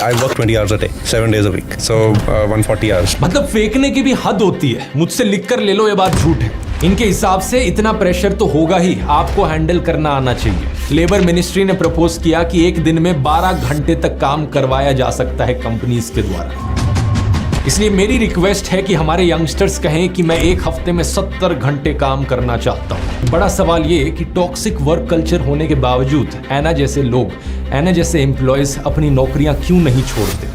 I work 20 hours a day, 7 days a week, so 140 hours. मतलब फेंकने की भी हद होती है। मुझसे लिख कर ले लो, ये बात झूठ है। इनके हिसाब से इतना प्रेशर तो होगा ही, आपको हैंडल करना आना चाहिए। लेबर मिनिस्ट्री ने प्रपोज किया कि एक दिन में 12 घंटे तक काम करवाया जा सकता है कंपनीज के द्वारा। इसलिए मेरी रिक्वेस्ट है कि हमारे यंगस्टर्स कहें कि मैं एक हफ्ते में 70 घंटे काम करना चाहता हूँ। बड़ा सवाल ये कि टॉक्सिक वर्क कल्चर होने के बावजूद ऐना जैसे लोग, ऐना जैसे एम्प्लॉयज अपनी नौकरियां क्यों नहीं छोड़ते।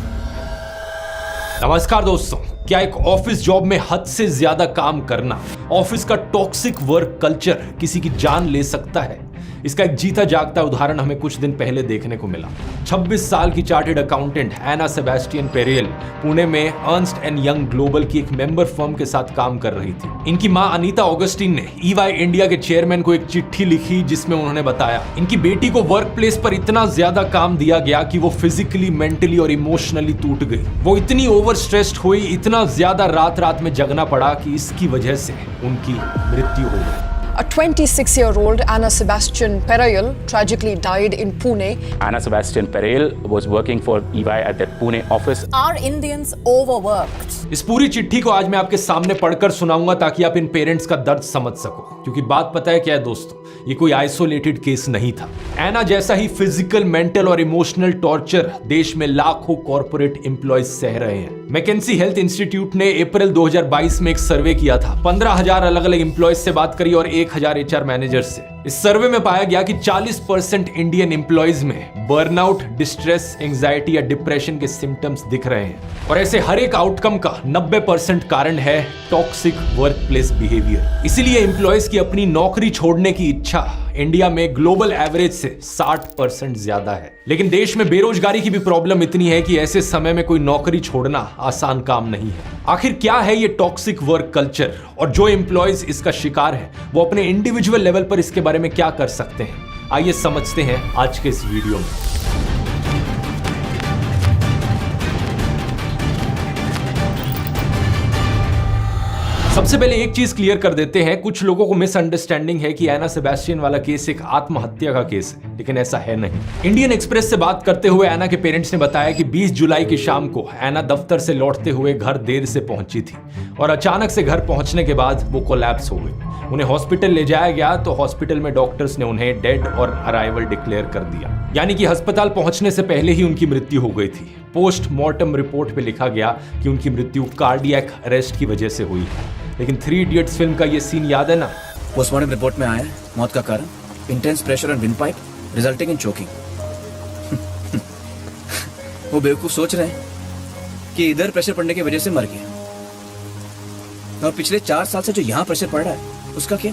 नमस्कार दोस्तों, क्या एक ऑफिस जॉब में हद से ज्यादा काम करना, ऑफिस का टॉक्सिक वर्क कल्चर किसी की जान ले सकता है? इसका एक जीता जागता उदाहरण हमें कुछ दिन पहले देखने को मिला। 26 साल की चार्टर्ड अकाउंटेंट एना सेबेस्टियन पेरेल पुणे में अर्न्स्ट एंड यंग ग्लोबल की एक मेंबर फर्म के साथ काम कर रही थी। इनकी मां अनीता ऑगस्टिन ने EY इंडिया के चेयरमैन को एक चिट्ठी लिखी जिसमें उन्होंने बताया इनकी बेटी को वर्क प्लेस पर इतना ज्यादा काम दिया गया कि वो फिजिकली, मेंटली और इमोशनली टूट गई। वो इतनी ओवर स्ट्रेस्ड हुई, इतना ज्यादा रात रात में जगना पड़ा कि इसकी वजह से उनकी मृत्यु हो गई। A 26-year-old Anna Sebastian Perel tragically died in Pune. Anna Sebastian Perel was working for EY at that Pune office. Are Indians overworked? इस पूरी चिट्ठी को आज मैं आपके सामने पढ़कर सुनाऊंगा ताकि आप इन पेरेंट्स का दर्द समझ सको, क्योंकि बात पता है क्या है दोस्तों, ये कोई आइसोलेटेड केस नहीं था। एना जैसा ही फिजिकल, मेंटल और इमोशनल टॉर्चर देश में लाखों कॉर्पोरेट एम्प्लॉयज सह रहे हैं। मैकेंसी हेल्थ इंस्टीट्यूट ने अप्रैल 2022 में एक सर्वे किया था। 15,000 अलग अलग एम्प्लॉयज से बात करी और 1,000 HR मैनेजर से। इस सर्वे में पाया गया कि 40% इंडियन एम्प्लॉयज में बर्नआउट, डिस्ट्रेस, एंजाइटी या डिप्रेशन के सिम्टम्स दिख रहे हैं। और ऐसे हर एक आउटकम का 90% कारण है टॉक्सिक वर्कप्लेस बिहेवियर। इसीलिए एम्प्लॉयज की अपनी नौकरी छोड़ने की इच्छा इंडिया में ग्लोबल एवरेज से 60% ज्यादा है। लेकिन देश में बेरोजगारी की भी प्रॉब्लम इतनी है कि ऐसे समय में कोई नौकरी छोड़ना आसान काम नहीं है। आखिर क्या है ये टॉक्सिक वर्क कल्चर, और जो एम्प्लॉयज इसका शिकार है वो अपने इंडिविजुअल लेवल पर इसके बारे में क्या कर सकते हैं? आइए समझते हैं आज के इस वीडियो में। सबसे पहले एक चीज क्लियर कर देते हैं, कुछ लोगों को मिसअंडरस्टैंडिंग है कि एना सेबेस्टियन वाला केस एक आत्महत्या का केस है, लेकिन ऐसा है नहीं। इंडियन एक्सप्रेस से बात करते हुए एना के पेरेंट्स ने बताया कि 20 जुलाई की शाम को एना दफ्तर से लौटते हुए घर देर से पहुंची थी और अचानक से घर पहुंचने के बाद वो कोलैप्स हो गई। उन्हें हॉस्पिटल ले जाया गया तो हॉस्पिटल में डॉक्टर्स ने उन्हें डेड और अराइवल डिक्लेयर कर दिया, यानी कि अस्पताल पहुंचने से पहले ही उनकी मृत्यु हो गई थी। पोस्टमार्टम रिपोर्ट पे लिखा गया कि उनकी मृत्यु कार्डियक अरेस्ट की वजह से हुई है। लेकिन 3 इडियट्स फिल्म का ये सीन याद है ना? पोस्टमार्टम रिपोर्ट में आया है मौत का कारण intense pressure on wind pipe resulting in choking. वो बेवकूफ सोच रहे हैं कि इधर प्रेशर पड़ने की वजह से मर गया, और पिछले 4 साल से जो यहाँ प्रेशर पड़ रहा है उसका क्या?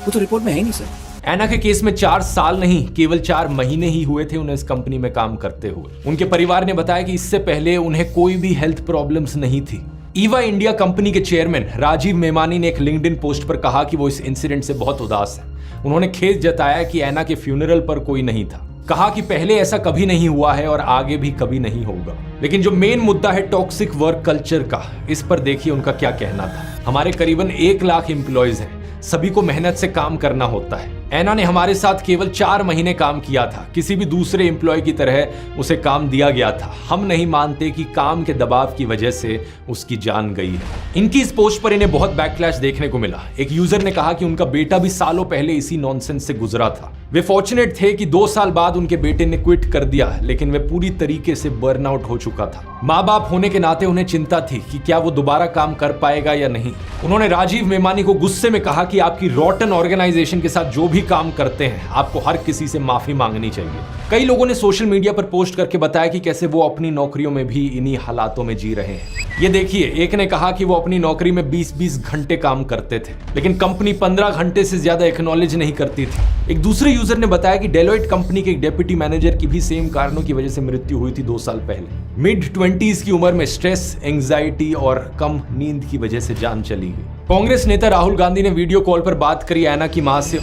वो तो रिपोर्ट में है ही नहीं सर। एना के केस में 4 साल नहीं, केवल 4 महीने ही हुए थे उन्हें इस कंपनी में काम करते हुए। उनके परिवार ने बताया कि इससे पहले उन्हें कोई भी हेल्थ प्रॉब्लम्स नहीं थी। EY इंडिया कंपनी के चेयरमैन राजीव मेमानी ने एक लिंक्डइन पोस्ट पर कहा कि वो इस इंसिडेंट से बहुत उदास है। उन्होंने खेद जताया कि एना के फ्यूनरल पर कोई नहीं था। कहा कि पहले ऐसा कभी नहीं हुआ है और आगे भी कभी नहीं होगा। लेकिन जो मेन मुद्दा है टॉक्सिक वर्क कल्चर का, इस पर देखिए उनका क्या कहना था। हमारे करीबन 1 लाख एम्प्लॉयज हैं, सभी को मेहनत से काम करना होता है। एना ने हमारे साथ केवल 4 महीने काम किया था, किसी भी दूसरे एम्प्लॉय की तरह उसे काम दिया गया था। हम नहीं मानते कि काम के दबाव की वजह से उसकी जान गई है। इनकी इस पोस्ट पर इन्हें बहुत बैकलैश देखने को मिला। एक यूजर ने कहा कि उनका बेटा भी सालों पहले इसी नॉनसेंस से गुजरा था। वे फॉर्चुनेट थे कि 2 साल बाद उनके बेटे ने क्विट कर दिया, लेकिन वे पूरी तरीके से बर्नआउट हो चुका था। माँ बाप होने के नाते उन्हें चिंता थी कि क्या वो दोबारा काम कर पाएगा या नहीं। उन्होंने राजीव मेमानी को गुस्से में कहा कि आपकी रॉटन ऑर्गेनाइजेशन के साथ जो भी काम करते हैं आपको हर किसी से माफी मांगनी चाहिए। कई लोगों ने सोशल मीडिया पर पोस्ट करके बताया कि कैसे वो अपनी नौकरियों में भी इन्हीं हालातों में जी रहे हैं। ये देखिए, एक ने कहा कि वो अपनी नौकरी में 20-20 घंटे काम करते थे, लेकिन कंपनी 15 घंटे से ज्यादा एक्नॉलेज नहीं करती थी। एक दूसरे यूजर ने बताया कि डेलोइट कंपनी के एक डेप्यूटी मैनेजर की भी सेम कारणों की वजह से मृत्यु हुई थी 2 साल पहले। मिड-20s की उम्र में स्ट्रेस, एंजाइटी और कम नींद की वजह से जान चली गई। कांग्रेस नेता राहुल गांधी ने वीडियो कॉल पर बात करी एना की मां से।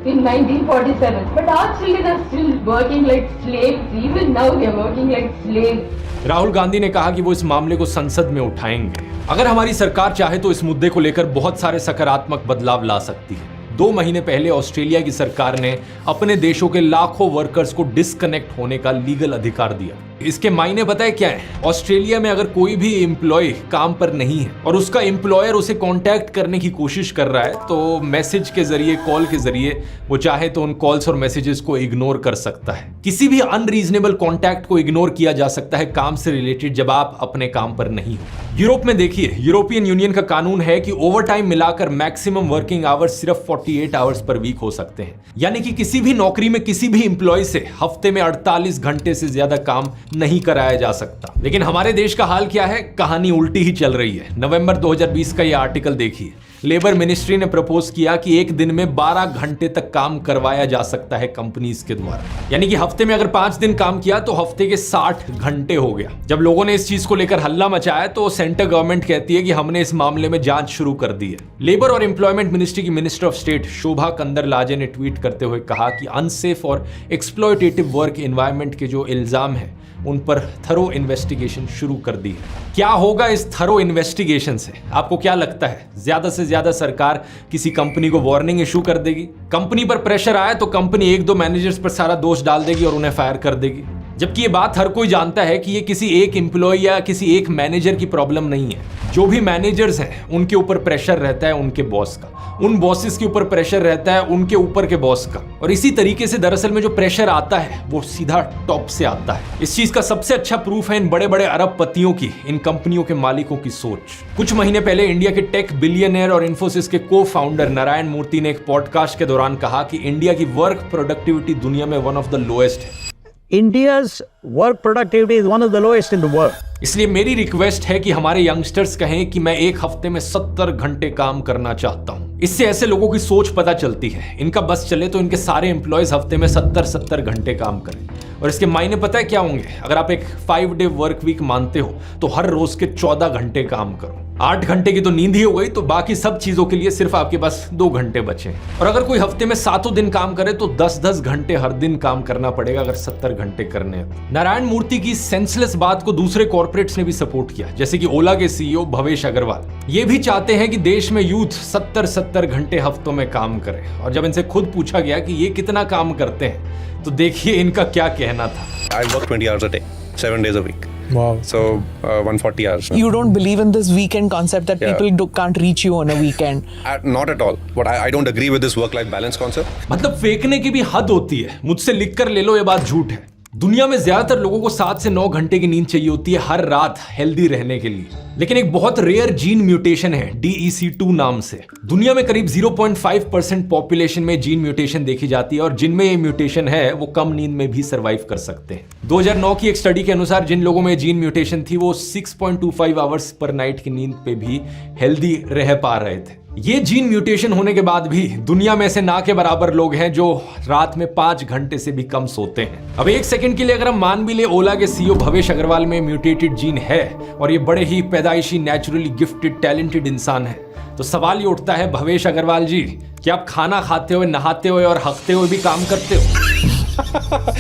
In 1947, but our children are still working like slaves. Even now, they are working like slaves. Rahul Gandhi ने कहा कि वो इस मामले को संसद में उठाएंगे। अगर हमारी सरकार चाहे तो इस मुद्दे को लेकर बहुत सारे सकारात्मक बदलाव ला सकती है। 2 महीने पहले ऑस्ट्रेलिया की सरकार ने अपने देशों के लाखों वर्कर्स को डिस्कनेक्ट होने का लीगल अधिकार दिया। इसके मायने पता है क्या है? ऑस्ट्रेलिया में अगर कोई भी एम्प्लॉय काम पर नहीं है और उसका एम्प्लॉयर उसे कांटेक्ट करने की कोशिश कर रहा है, तो मैसेज के जरिए, कॉल के जरिए वो चाहे तो उन कॉल्स और मैसेजेस को इग्नोर कर सकता है। किसी भी अनरीजनेबल कांटेक्ट को इग्नोर किया जा सकता है काम से रिलेटेड, जब आप अपने काम पर नहीं हो। यूरोप में देखिए, यूरोपियन यूनियन का कानून है कि ओवर टाइम मिलाकर मैक्सिमम वर्किंग आवर्स सिर्फ 48 आवर्स पर वीक हो सकते हैं। यानी कि किसी भी नौकरी में किसी भी एम्प्लॉय से हफ्ते में 48 घंटे से ज्यादा काम नहीं कराया जा सकता। लेकिन हमारे देश का हाल क्या है? कहानी उल्टी ही चल रही है। नवंबर 2020 का यह आर्टिकल देखिए। लेबर मिनिस्ट्री ने प्रपोज किया कि एक दिन में 12 घंटे तक काम करवाया जा सकता है कंपनीज के द्वारा। यानी कि हफ्ते में अगर 5 दिन काम किया तो हफ्ते के 60 घंटे हो गया। जब लोगों ने इस चीज को लेकर हल्ला मचाया तो सेंट्रल गवर्नमेंट कहती है कि हमने इस मामले में जांच शुरू कर दी है। लेबर और एम्प्लॉयमेंट मिनिस्ट्री की मिनिस्टर ऑफ स्टेट शोभा कंदरलाजे ने ट्वीट करते हुए कहा कि अनसेफ और एक्सप्लॉयटेटिव वर्क एनवायरनमेंट के जो इल्जाम है उन पर थरो इन्वेस्टिगेशन शुरू कर दी है। क्या होगा इस थरो इन्वेस्टिगेशन से? आपको क्या लगता है? ज्यादा से ज्यादा सरकार किसी कंपनी को वार्निंग इशू कर देगी? कंपनी पर प्रेशर आए तो कंपनी 1-2 मैनेजर्स पर सारा दोष डाल देगी और उन्हें फायर कर देगी। जबकि ये बात हर कोई जानता है कि ये किसी एक एम्प्लॉय या किसी एक मैनेजर की प्रॉब्लम नहीं है। जो भी मैनेजर्स हैं उनके ऊपर प्रेशर रहता है उनके बॉस का, उन बॉसेस के ऊपर प्रेशर रहता है उनके ऊपर के बॉस का, और इसी तरीके से दरअसल में जो प्रेशर आता है वो सीधा टॉप से आता है। इस चीज का सबसे अच्छा प्रूफ है इन बड़े बड़े अरबपतियों की, इन कंपनियों के मालिकों की सोच। कुछ महीने पहले इंडिया के टेक बिलियनियर और इन्फोसिस के को फाउंडर नारायण मूर्ति ने एक पॉडकास्ट के दौरान कहा कि इंडिया की वर्क प्रोडक्टिविटी दुनिया में वन ऑफ द लोएस्ट है। India's work productivity is one of the lowest in the world. इसलिए मेरी रिक्वेस्ट है कि हमारे यंगस्टर्स कहें कि मैं एक हफ्ते में 70 घंटे काम करना चाहता हूं। इससे ऐसे लोगों की सोच पता चलती है। इनका बस चले तो इनके सारे एम्प्लॉयज हफ्ते में 70 घंटे काम करें। और इसके मायने पता है क्या होंगे? अगर आप एक 5 डे वर्क वीक मानते हो तो हर रोज के 14 घंटे काम करो। 8 घंटे की तो नींद ही हो गई, तो बाकी सब चीजों के लिए सिर्फ आपके पास 2 घंटे बचे। और अगर कोई हफ्ते में 7 दिन काम करे तो 10-10 घंटे हर दिन काम करना पड़ेगा अगर 70 घंटे करने हैं। नारायण मूर्ति की सेंसलेस बात को दूसरे कॉर्पोरेट्स ने भी सपोर्ट किया, जैसे कि ओला के सीईओ भवेश अग्रवाल। ये भी चाहते हैं कि देश में यूथ 70 घंटे हफ्तों में काम करे। और जब इनसे खुद पूछा गया कि ये कितना काम करते हैं तो देखिए इनका क्या कहना था। I work 20 hours a day, 7 days a week. Wow. So 140 hours. You don't believe in this weekend concept that Yeah. people can't reach you on a weekend? Not at all. But I don't agree with this work-life balance concept. मतलब फेंकने की भी हद होती है। मुझसे लिख कर ले लो, ये बात झूठ है। दुनिया में ज्यादातर लोगों को 7 से 9 घंटे की नींद चाहिए होती है हर रात हेल्दी रहने के लिए। लेकिन एक बहुत रेयर जीन म्यूटेशन है DEC2 नाम से। दुनिया में करीब 0.5% पॉपुलेशन में जीन म्यूटेशन देखी जाती है और जिनमें ये म्यूटेशन है वो कम नींद में भी सरवाइव कर सकते हैं। 2009 की एक स्टडी के अनुसार जिन लोगों में जीन म्यूटेशन थी वो 6.25 आवर्स पर नाइट की नींद पे भी हेल्दी रह पा रहे थे। ये जीन म्यूटेशन होने के बाद भी दुनिया में से ना के बराबर लोग हैं जो रात में 5 घंटे से भी कम सोते हैं। अब एक सेकंड के लिए अगर हम मान भी ले ओला के सीईओ भवेश अग्रवाल में म्यूटेटेड जीन है और ये बड़े ही पैदाइशी नेचुरली गिफ्टेड टैलेंटेड इंसान है, तो सवाल ये उठता है भवेश अग्रवाल जी, क्या आप खाना खाते हुए, नहाते हुए और हकते हुए भी काम करते हो?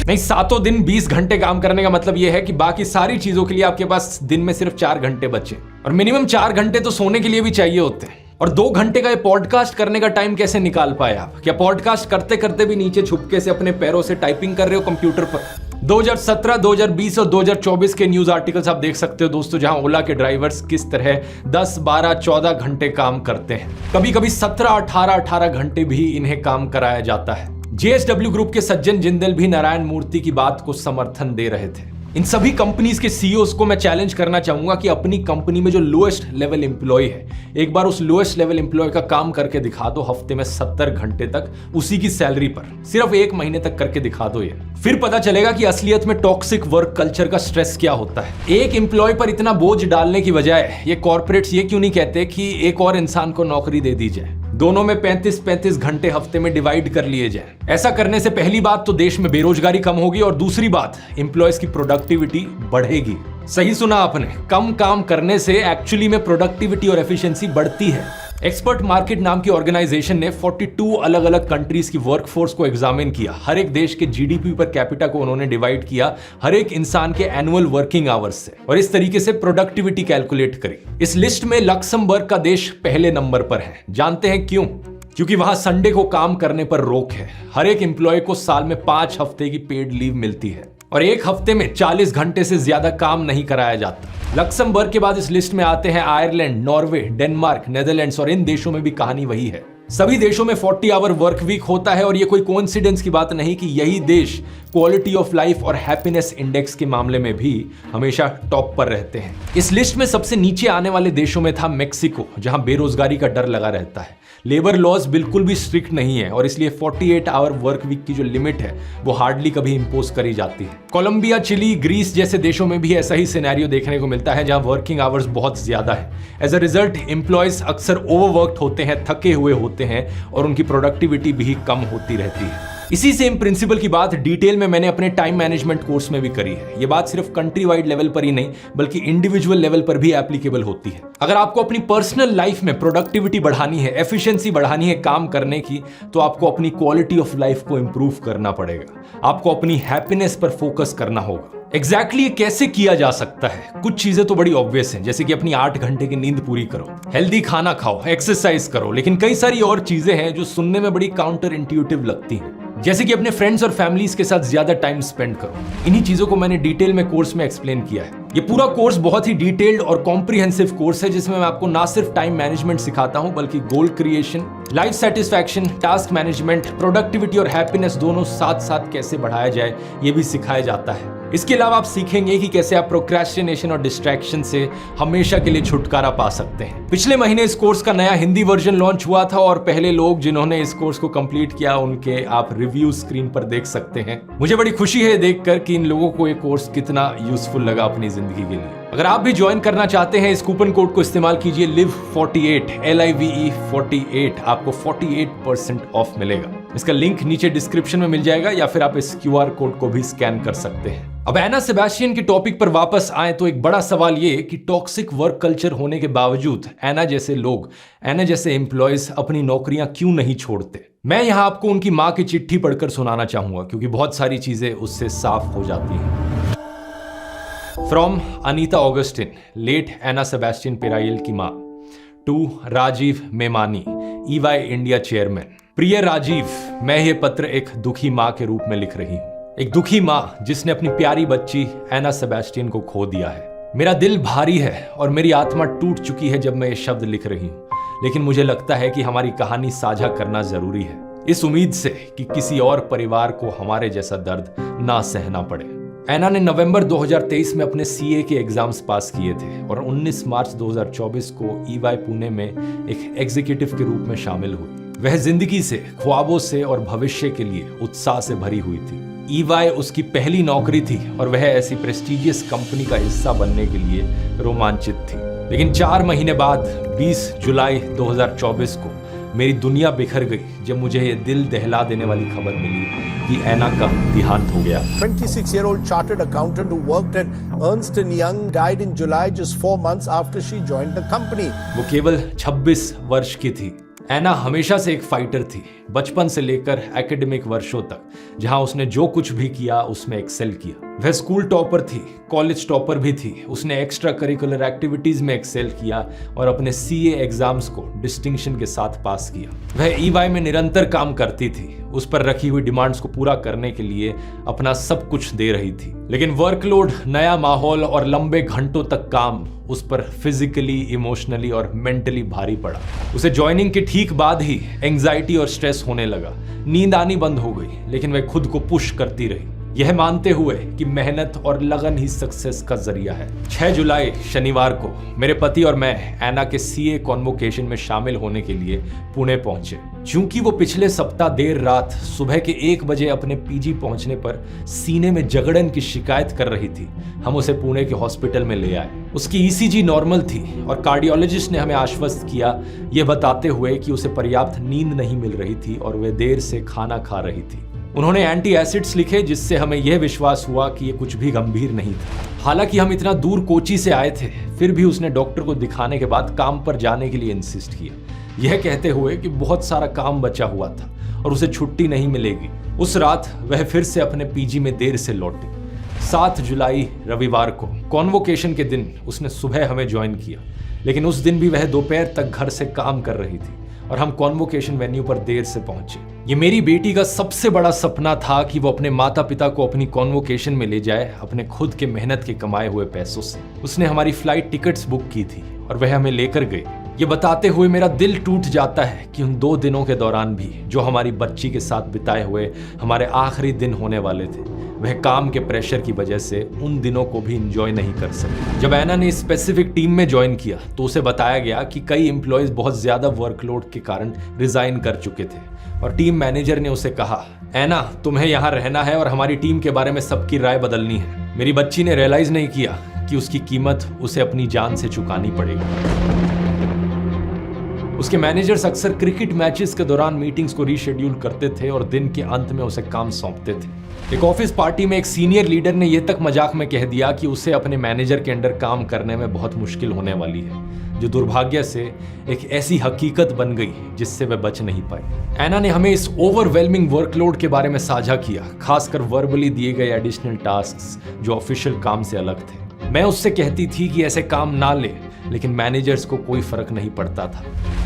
नहीं, 7 दिन 20 घंटे काम करने का मतलब यह है कि बाकी सारी चीजों के लिए आपके पास दिन में सिर्फ 4 घंटे बचे और मिनिमम 4 घंटे तो सोने के लिए भी चाहिए होते हैं। और 2 घंटे का ये पॉडकास्ट करने का टाइम कैसे निकाल पाए आप? क्या पॉडकास्ट करते करते भी नीचे छुपके से अपने पैरों से टाइपिंग कर रहे हो कंप्यूटर पर? 2017, 2020 और 2024 के न्यूज आर्टिकल्स आप देख सकते हो दोस्तों, जहां ओला के ड्राइवर्स किस तरह 10, 12, 14 घंटे काम करते हैं। कभी कभी 17, 18 घंटे भी इन्हें काम कराया जाता है। JSW ग्रुप के सज्जन जिंदल भी नारायण मूर्ति की बात को समर्थन दे रहे थे। इन सभी कंपनीज के सीईओज को मैं चैलेंज करना चाहूंगा कि अपनी कंपनी में जो लोएस्ट लेवल एम्प्लॉय है, एक बार उस लोएस्ट लेवल एम्प्लॉय का काम करके दिखा दो हफ्ते में 70 घंटे तक उसी की सैलरी पर, सिर्फ 1 महीने तक करके दिखा दो। ये फिर पता चलेगा कि असलियत में टॉक्सिक वर्क कल्चर का स्ट्रेस क्या होता है। एक एम्प्लॉय पर इतना बोझ डालने की बजाय ये कॉर्पोरेट्स ये क्यों नहीं कहते कि एक और इंसान को नौकरी दे दी जाए, दोनों में 35-35 घंटे हफ्ते में डिवाइड कर लिए जाए। ऐसा करने से पहली बात तो देश में बेरोजगारी कम होगी और दूसरी बात एम्प्लॉयज की प्रोडक्टिविटी बढ़ेगी। सही सुना आपने, कम काम करने से एक्चुअली में प्रोडक्टिविटी और एफिशिएंसी बढ़ती है। एक्सपर्ट मार्केट नाम की ऑर्गेनाइजेशन ने 42 अलग अलग कंट्रीज की वर्कफोर्स को एग्जामिन किया। हर एक देश के जीडीपी पर कैपिटा को उन्होंने डिवाइड किया हर एक इंसान के एनुअल वर्किंग आवर्स से और इस तरीके से प्रोडक्टिविटी कैलकुलेट करी। इस लिस्ट में लक्समबर्ग का देश पहले नंबर पर है। जानते हैं क्यों? क्योंकि वहां संडे को काम करने पर रोक है। हर एक एम्प्लॉय को साल में 5 हफ्ते की पेड लीव मिलती है और एक हफ्ते में 40 घंटे से ज्यादा काम नहीं कराया जाता। लक्समबर्ग के बाद इस लिस्ट में आते हैं आयरलैंड, नॉर्वे, डेनमार्क, नेदरलैंड्स और इन देशों में भी कहानी वही है। सभी देशों में 40 आवर वर्क वीक होता है और ये कोई कोइंसिडेंस की बात नहीं कि यही देश क्वालिटी ऑफ लाइफ और हैप्पीनेस इंडेक्स के मामले में भी हमेशा टॉप पर रहते हैं। इस लिस्ट में सबसे नीचे आने वाले देशों में था मेक्सिको, जहां बेरोजगारी का डर लगा रहता है। लेबर लॉज बिल्कुल भी स्ट्रिक्ट नहीं है और इसलिए 48 आवर वर्क वीक की जो लिमिट है वो हार्डली कभी इंपोज करी जाती है। कोलंबिया, चिली, ग्रीस जैसे देशों में भी ऐसा ही सिनेरियो देखने को मिलता है, जहां वर्किंग आवर्स बहुत ज्यादा है। एज अ रिजल्ट एम्प्लॉयज अक्सर ओवरवर्क्ड होते हैं, थके हुए होते हैं और उनकी प्रोडक्टिविटी भी कम होती रहती है। इसी सेम प्रिंसिपल की बात डिटेल में मैंने अपने टाइम मैनेजमेंट कोर्स में भी करी है। ये बात सिर्फ कंट्री वाइड लेवल पर ही नहीं बल्कि इंडिविजुअल लेवल पर भी एप्लीकेबल होती है। अगर आपको अपनी पर्सनल लाइफ में प्रोडक्टिविटी बढ़ानी है, एफिशिएंसी बढ़ानी है काम करने की, तो आपको अपनी क्वालिटी ऑफ लाइफ को इंप्रूव करना पड़ेगा। आपको अपनी हैप्पीनेस पर फोकस करना होगा। एग्जैक्टली ये कैसे किया जा सकता है? कुछ चीजें तो बड़ी ऑब्वियस हैं, जैसे कि अपनी 8 घंटे की नींद पूरी करो, हेल्दी खाना खाओ, एक्सरसाइज करो, लेकिन कई सारी और चीजें हैं जो सुनने में बड़ी काउंटर इंट्यूटिव लगती हैं, जैसे कि अपने फ्रेंड्स और फैमिलीज के साथ ज्यादा टाइम स्पेंड करो। इन्हीं चीजों को मैंने डिटेल में कोर्स में एक्सप्लेन किया है। ये पूरा कोर्स बहुत ही डिटेल्ड और कॉम्प्रिहेंसिव कोर्स है, जिसमें मैं आपको ना सिर्फ टाइम मैनेजमेंट सिखाता हूं बल्कि goal creation, life satisfaction, task management, productivity और हैप्पीनेस दोनों साथ साथ कैसे बढ़ाया जाए ये भी सिखाया जाता है। इसके अलावा आप सीखेंगे कि कैसे आप प्रोक्रेस्टिनेशन और डिस्ट्रैक्शन से हमेशा के लिए छुटकारा पा सकते हैं। पिछले महीने इस कोर्स का नया हिंदी वर्जन लॉन्च हुआ था और पहले लोग जिन्होंने इस कोर्स को कंप्लीट किया उनके आप रिव्यू स्क्रीन पर देख सकते हैं। मुझे बड़ी खुशी है देखकर कि इन लोगों को ये कोर्स कितना यूजफुल लगा अपनी जिंदगी के लिए। अगर आप भी ज्वाइन करना चाहते हैं, इस कूपन कोड को इस्तेमाल कीजिए LIVE48 LIVE 48, आपको 48% ऑफ मिलेगा। इसका लिंक नीचे डिस्क्रिप्शन में मिल जाएगा या फिर आप इस QR कोड को भी स्कैन कर सकते हैं। अब एना सेबेस्टियन के टॉपिक पर वापस आए तो एक बड़ा सवाल ये कि टॉक्सिक वर्क कल्चर होने के बावजूद एना जैसे लोग, एना जैसे एम्प्लॉयज अपनी नौकरियां क्यों नहीं छोड़ते। मैं यहां आपको उनकी मां की चिट्ठी पढ़कर सुनाना चाहूंगा क्योंकि बहुत सारी चीजें उससे साफ हो जाती हैं। फ्रॉम अनीता ऑगस्टिन, लेट एना सेबेस्टियन पेराइल की मां, to Rajiv Memani, EY India chairman. प्रिय राजीव, मैं ये पत्र एक दुखी मां के रूप में लिख रही हूं। एक दुखी मां जिसने अपनी प्यारी बच्ची एना सेबेस्टियन को खो दिया है। मेरा दिल भारी है और मेरी आत्मा टूट चुकी है जब मैं ये शब्द लिख रही हूं, लेकिन मुझे लगता है कि हमारी कहानी साझा करना जरूरी है, इस उम्मीद से कि किसी और परिवार को हमारे जैसा दर्द ना सहना पड़े। एना ने नवंबर 2023 में अपने CA के एग्जाम्स पास किए थे और 19 मार्च 2024 को EY पुणे में एक एग्जीक्यूटिव के रूप में शामिल हुई। वह जिंदगी से, ख्वाबों से और भविष्य के लिए उत्साह से भरी हुई थी। EY उसकी पहली नौकरी थी और वह ऐसी प्रेस्टीजियस कंपनी का हिस्सा बनने के लिए रोमांचित थी। लेकिन 4 महीने बाद 20 जुलाई 2024 को मेरी दुनिया बिखर गई जब मुझे ये दिल दहला देने वाली खबर मिली कि एना का देहांत हो गया। 26-year-old chartered accountant who worked at Ernst & Young died in July, just 4 months after she joined the company. वो केवल 26 वर्ष की थी। एना हमेशा से एक फाइटर थी, बचपन से लेकर एकेडमिक वर्षों तक, जहां उसने जो कुछ भी किया उसमें एक्सेल किया। वह स्कूल टॉपर थी, कॉलेज टॉपर भी थी। उसने एक्स्ट्रा करिकुलर एक्टिविटीज में एक्सेल किया और अपने CA एग्जाम्स को डिस्टिंक्शन के साथ पास किया। वह EY में निरंतर काम करती थी, उस पर रखी हुई डिमांड्स को पूरा करने के लिए अपना सब कुछ दे रही थी। लेकिन वर्कलोड, नया माहौल और लंबे घंटों तक काम उस पर फिजिकली, इमोशनली और मेंटली भारी पड़ा। उसे ज्वाइनिंग के ठीक बाद ही एंजाइटी और स्ट्रेस होने लगा। नींद आनी बंद हो गई, लेकिन वह खुद को पुश करती रही, यह मानते हुए कि मेहनत और लगन ही सक्सेस का जरिया है। 6 जुलाई शनिवार को मेरे पति और मैं एना के CA कॉन्वोकेशन में शामिल होने के लिए पुणे पहुंचे। चूंकि वो पिछले सप्ताह देर रात सुबह के 1 बजे अपने PG पहुंचने पर सीने में जगड़न की शिकायत कर रही थी, हम उसे पुणे के हॉस्पिटल में ले आए। उसकी ECG नॉर्मल थी और कार्डियोलॉजिस्ट ने हमें आश्वस्त किया, यह बताते हुए कि उसे पर्याप्त नींद नहीं मिल रही थी और वह देर से खाना खा रही थी। उन्होंने एंटी एसिड्स लिखे जिससे हमें यह विश्वास हुआ कि यह कुछ भी गंभीर नहीं था। हालांकि हम इतना दूर कोची से आए थे, फिर भी उसने डॉक्टर को दिखाने के बाद काम पर जाने के लिए इंसिस्ट किया, यह कहते हुए कि बहुत सारा काम बचा हुआ था और उसे छुट्टी नहीं मिलेगी। उस रात वह फिर से अपने PG में देर से लौटी। 7 जुलाई रविवार को कॉन्वोकेशन के दिन उसने सुबह हमें ज्वाइन किया, लेकिन उस दिन भी वह दोपहर तक घर से काम कर रही थी और हम कॉन्वोकेशन वेन्यू पर देर से पहुंचे। ये मेरी बेटी का सबसे बड़ा सपना था कि वो अपने माता पिता को अपनी कॉन्वोकेशन में ले जाए अपने खुद के मेहनत के कमाए हुए पैसों से। उसने हमारी फ्लाइट टिकट्स बुक की थी और वह हमें लेकर गए। ये बताते हुए मेरा दिल टूट जाता है कि उन 2 दिनों के दौरान भी जो हमारी बच्ची के साथ बिताए हुए हमारे आखिरी दिन होने वाले थे, वह काम के प्रेशर की वजह से उन दिनों को भी एंजॉय नहीं कर सके। जब ऐना ने स्पेसिफिक टीम में ज्वाइन किया तो उसे बताया गया कि कई एम्प्लॉयज बहुत ज्यादा वर्कलोड के कारण रिजाइन कर चुके थे और टीम मैनेजर ने उसे कहा, ऐना तुम्हें यहाँ रहना है और हमारी टीम के बारे में सबकी राय बदलनी है। मेरी बच्ची ने रियलाइज नहीं किया कि उसकी कीमत उसे अपनी जान से चुकानी पड़ेगी। उसके मैनेजर्स अक्सर क्रिकेट मैचेस के दौरान मीटिंग्स को रीशेड्यूल करते थे और दिन के अंत में उसे काम सौंपते थे। एक ऑफिस पार्टी में एक सीनियर लीडर ने यह तक मजाक में कह दिया कि उसे अपने मैनेजर के अंडर काम करने में बहुत मुश्किल होने वाली है, जो दुर्भाग्य से एक ऐसी हकीकत बन गई जिससे वह बच नहीं पाए। ऐना ने हमें इस ओवरवेलमिंग वर्कलोड के बारे में साझा किया, खासकर वर्बली दिए गए एडिशनल टास्क्स जो ऑफिशियल काम से अलग थे। मैं उससे कहती थी कि ऐसे काम ना ले, लेकिन मैनेजर्स को कोई फर्क नहीं पड़ता था।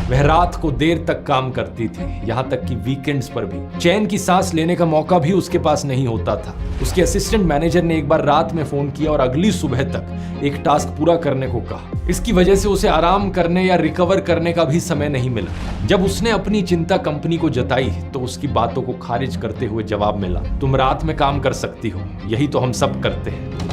वह रात को देर तक काम करती थी, यहाँ तक कि वीकेंड्स पर भी। चैन की सांस लेने का मौका भी उसके पास नहीं होता था। उसके असिस्टेंट मैनेजर ने एक बार रात में फोन किया और अगली सुबह तक एक टास्क पूरा करने को कहा। इसकी वजह से उसे आराम करने या रिकवर करने का भी समय नहीं मिला। जब उसने अपनी चिंता कंपनी को जताई तो उसकी बातों को खारिज करते हुए जवाब मिला, तुम रात में काम कर सकती हो, यही तो हम सब करते हैं।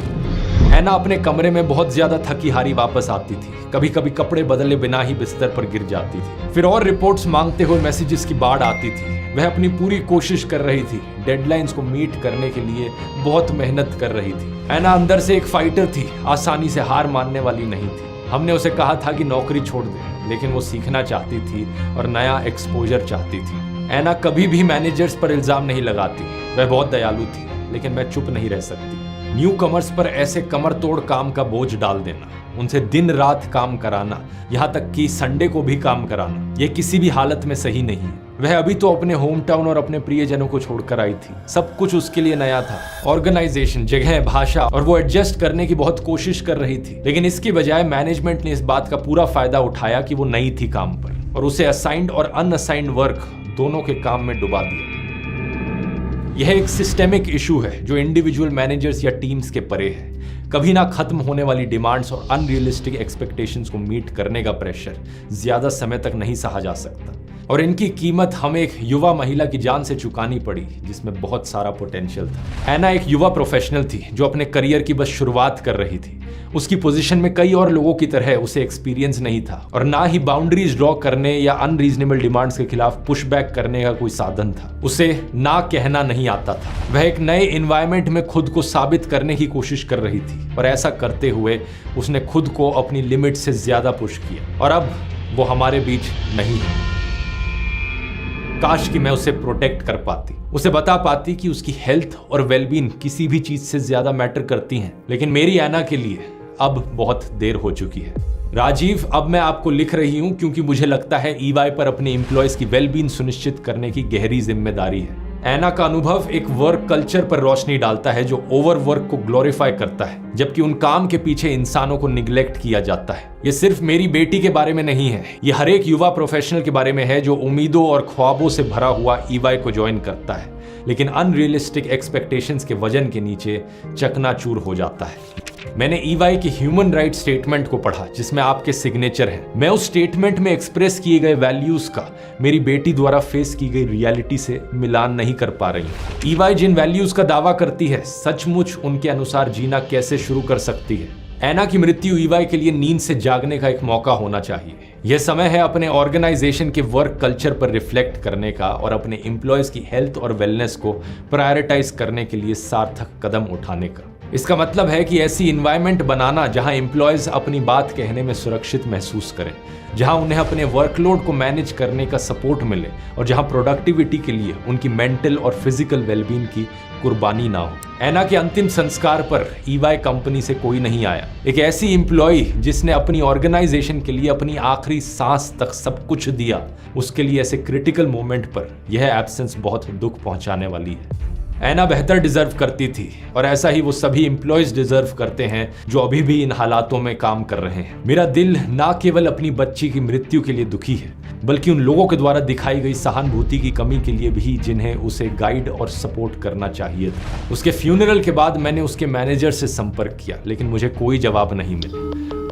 ऐना अपने कमरे में बहुत ज्यादा थकी हारी वापस आती थी, कभी कभी कपड़े बदले बिना ही बिस्तर पर गिर जाती थी। फिर और रिपोर्ट्स मांगते हुए मैसेजेस की बाढ़ आती थी। वह अपनी पूरी कोशिश कर रही थी, डेडलाइंस को मीट करने के लिए बहुत मेहनत कर रही थी। ऐना अंदर से एक फाइटर थी, आसानी से हार मानने वाली नहीं थी। हमने उसे कहा था कि नौकरी छोड़ दे, लेकिन वो सीखना चाहती थी और नया एक्सपोजर चाहती थी। ऐना कभी भी मैनेजर्स पर इल्जाम नहीं लगाती, वह बहुत दयालु थी, लेकिन मैं चुप नहीं रह सकती। न्यू कमर्स पर ऐसे कमर तोड़ काम का बोझ डाल देना, उनसे दिन रात काम कराना, यहाँ तक कि संडे को भी काम कराना, यह किसी भी हालत में सही नहीं है। वह अभी तो अपने होम टाउन और अपने प्रियजनों को छोड़कर आई थी। सब कुछ उसके लिए नया था, ऑर्गेनाइजेशन, जगह, भाषा, और वो एडजस्ट करने की बहुत कोशिश कर रही थी। लेकिन इसकी बजाय मैनेजमेंट ने इस बात का पूरा फायदा उठाया कि वो नई थी काम पर और उसे असाइंड और अनअसाइंड वर्क दोनों के काम में डुबा दिया। यह एक सिस्टेमिक इशू है जो इंडिविजुअल मैनेजर्स या टीम्स के परे है। कभी ना खत्म होने वाली डिमांड्स और अनरियलिस्टिक एक्सपेक्टेशंस को मीट करने का प्रेशर ज्यादा समय तक नहीं सहा जा सकता, और इनकी कीमत हमें एक युवा महिला की जान से चुकानी पड़ी जिसमें बहुत सारा पोटेंशियल था। ऐना एक युवा प्रोफेशनल थी जो अपने करियर की बस शुरुआत कर रही थी। उसकी पोजीशन में कई और लोगों की तरह उसे एक्सपीरियंस नहीं था और ना ही बाउंड्रीज ड्रॉ करने या अनरीजनेबल डिमांड्स के खिलाफ पुशबैक करने का कोई साधन था। उसे ना कहना नहीं आता था। वह एक नए एनवायरनमेंट में खुद को साबित करने की कोशिश कर रही थी और ऐसा करते हुए उसने खुद को अपनी लिमिट से ज्यादा पुश किया, और अब वो हमारे बीच नहीं है। काश कि मैं उसे प्रोटेक्ट कर पाती, उसे बता पाती कि उसकी हेल्थ और वेलबींग किसी भी चीज से ज्यादा मैटर करती हैं। लेकिन मेरी ऐना के लिए अब बहुत देर हो चुकी है। राजीव, अब मैं आपको लिख रही हूं क्योंकि मुझे लगता है ईवाई पर अपने एम्प्लॉयज की वेलबींग सुनिश्चित करने की गहरी जिम्मेदारी है। ऐना का अनुभव एक वर्क कल्चर पर रोशनी डालता है जो ओवरवर्क को ग्लोरीफाई करता है, जबकि उन काम के पीछे इंसानों को निग्लेक्ट किया जाता है। ये सिर्फ मेरी बेटी के बारे में नहीं है, ये हर एक युवा प्रोफेशनल के बारे में है जो उम्मीदों और ख्वाबों से भरा हुआ ईवाई को ज्वाइन करता है, लेकिन अनरियलिस्टिक एक्सपेक्टेशंस के वजन के नीचे चकनाचूर हो जाता है। मैंने ईवाई के ह्यूमन राइट स्टेटमेंट को पढ़ा जिसमें आपके सिग्नेचर हैं। मैं उस स्टेटमेंट में एक्सप्रेस किए गए वैल्यूज का मेरी बेटी द्वारा फेस की गई रियलिटी से मिलान नहीं कर पा रही। ईवाई जिन वैल्यूज का दावा करती है, सचमुच उनके अनुसार जीना कैसे शुरू कर सकती है? ऐना की मृत्यु ईवाई के लिए नींद से जागने का एक मौका होना चाहिए। यह समय है अपने ऑर्गेनाइजेशन के वर्क कल्चर पर रिफ्लेक्ट करने का और अपने एम्प्लॉयज की हेल्थ और वेलनेस को प्रायोरिटाइज करने के लिए सार्थक कदम उठाने का। इसका मतलब है कि ऐसी इन्वायरमेंट बनाना जहां एम्प्लॉयज अपनी बात कहने में सुरक्षित महसूस करें, जहां उन्हें अपने वर्कलोड को मैनेज करने का सपोर्ट मिले और जहां प्रोडक्टिविटी के लिए उनकी मेंटल और फिजिकल वेलबींग की कुर्बानी ना हो। ऐना के अंतिम संस्कार पर ईवाई कंपनी से कोई नहीं आया। एक ऐसी एम्प्लॉय जिसने अपनी ऑर्गेनाइजेशन के लिए अपनी आखिरी सांस तक सब कुछ दिया, उसके लिए ऐसे क्रिटिकल मोमेंट पर यह एब्सेंस बहुत दुख पहुंचाने वाली है। ऐना बेहतर डिजर्व करती थी और ऐसा ही वो सभी एम्प्लॉयज डिजर्व करते हैं जो अभी भी इन हालातों में काम कर रहे हैं। मेरा दिल ना केवल अपनी बच्ची की मृत्यु के लिए दुखी है बल्कि उन लोगों के द्वारा दिखाई गई सहानुभूति की कमी के लिए भी जिन्हें उसे गाइड और सपोर्ट करना चाहिए था। उसके फ्यूनरल के बाद मैंने उसके मैनेजर से संपर्क किया लेकिन मुझे कोई जवाब नहीं मिला।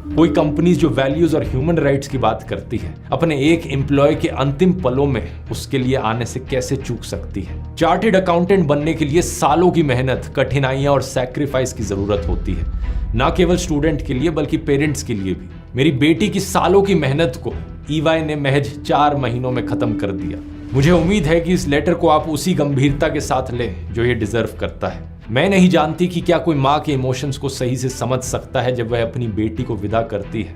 कोई कंपनीज जो वैल्यूज और ह्यूमन राइट्स की बात करती है अपने एक एम्प्लॉय के अंतिम पलों में उसके लिए आने से कैसे चूक सकती है। चार्टेड अकाउंटेंट बनने के लिए सालों की मेहनत, कठिनाइयां और सैक्रिफाइस की जरूरत होती है, ना केवल स्टूडेंट के लिए बल्कि पेरेंट्स के लिए भी। मेरी बेटी की सालों की मेहनत को ईवाई ने महज 4 महीनों में खत्म कर दिया। मुझे उम्मीद है कि इस लेटर को आप उसी गंभीरता के साथ लें जो ये डिजर्व करता है। मैं नहीं जानती कि क्या कोई माँ के इमोशंस को सही से समझ सकता है जब वह अपनी बेटी को विदा करती है।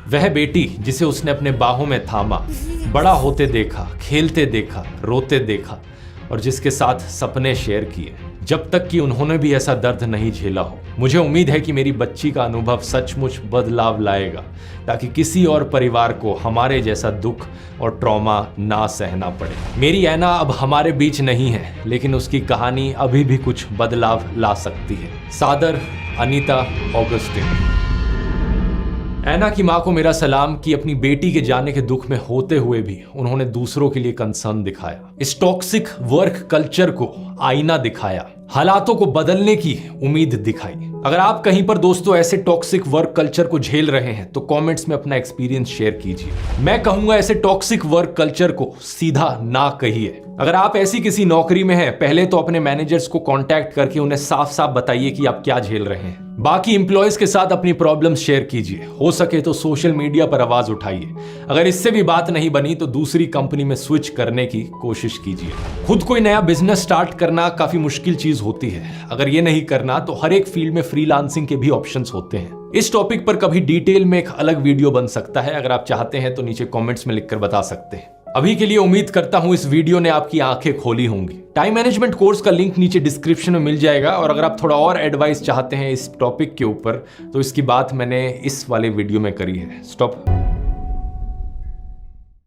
वह बेटी जिसे उसने अपने बाहों में थामा, बड़ा होते देखा, खेलते देखा, रोते देखा और जिसके साथ सपने शेयर किए, जब तक कि उन्होंने भी ऐसा दर्द नहीं झेला हो। मुझे उम्मीद है कि मेरी बच्ची का अनुभव सचमुच बदलाव लाएगा ताकि किसी और परिवार को हमारे जैसा दुख और ट्रॉमा ना सहना पड़े। मेरी ऐना अब हमारे बीच नहीं है लेकिन उसकी कहानी अभी भी कुछ बदलाव ला सकती है। सादर, अनीता ऑगस्टिन। ऐना की माँ को मेरा सलाम कि अपनी बेटी के जाने के दुख में होते हुए भी उन्होंने दूसरों के लिए कंसर्न दिखाया, इस टॉक्सिक वर्क कल्चर को आईना दिखाया, हालातों को बदलने की उम्मीद दिखाई। अगर आप कहीं पर दोस्तों ऐसे टॉक्सिक वर्क कल्चर को झेल रहे हैं तो कमेंट्स में अपना एक्सपीरियंस शेयर कीजिए। मैं कहूंगा ऐसे टॉक्सिक वर्क कल्चर को सीधा ना कहिए। अगर आप ऐसी किसी नौकरी में हैं, पहले तो अपने मैनेजर्स को कांटेक्ट करके उन्हें साफ साफ बताइए कि आप क्या झेल रहे हैं। बाकी एम्प्लॉयज के साथ अपनी प्रॉब्लम्स शेयर कीजिए। हो सके तो सोशल मीडिया पर आवाज उठाइए। अगर इससे भी बात नहीं बनी तो दूसरी कंपनी में स्विच करने की कोशिश कीजिए। खुद कोई नया बिजनेस स्टार्ट करना काफी मुश्किल चीज होती है। अगर ये नहीं करना तो हर एक फील्ड में फ्रीलांसिंग के भी ऑप्शंस होते हैं। इस टॉपिक पर कभी डिटेल में एक अलग वीडियो बन सकता है। अगर आप चाहते हैं तो नीचे कमेंट्स में लिखकर बता सकते हैं। अभी के लिए उम्मीद करता हूं इस वीडियो ने आपकी आंखें खोली होंगी। टाइम मैनेजमेंट कोर्स का लिंक नीचे डिस्क्रिप्शन में मिल जाएगा और अगर आप थोड़ा और एडवाइस चाहते हैं इस टॉपिक के ऊपर तो इसकी बात मैंने इस वाले वीडियो में करी है। स्टॉप।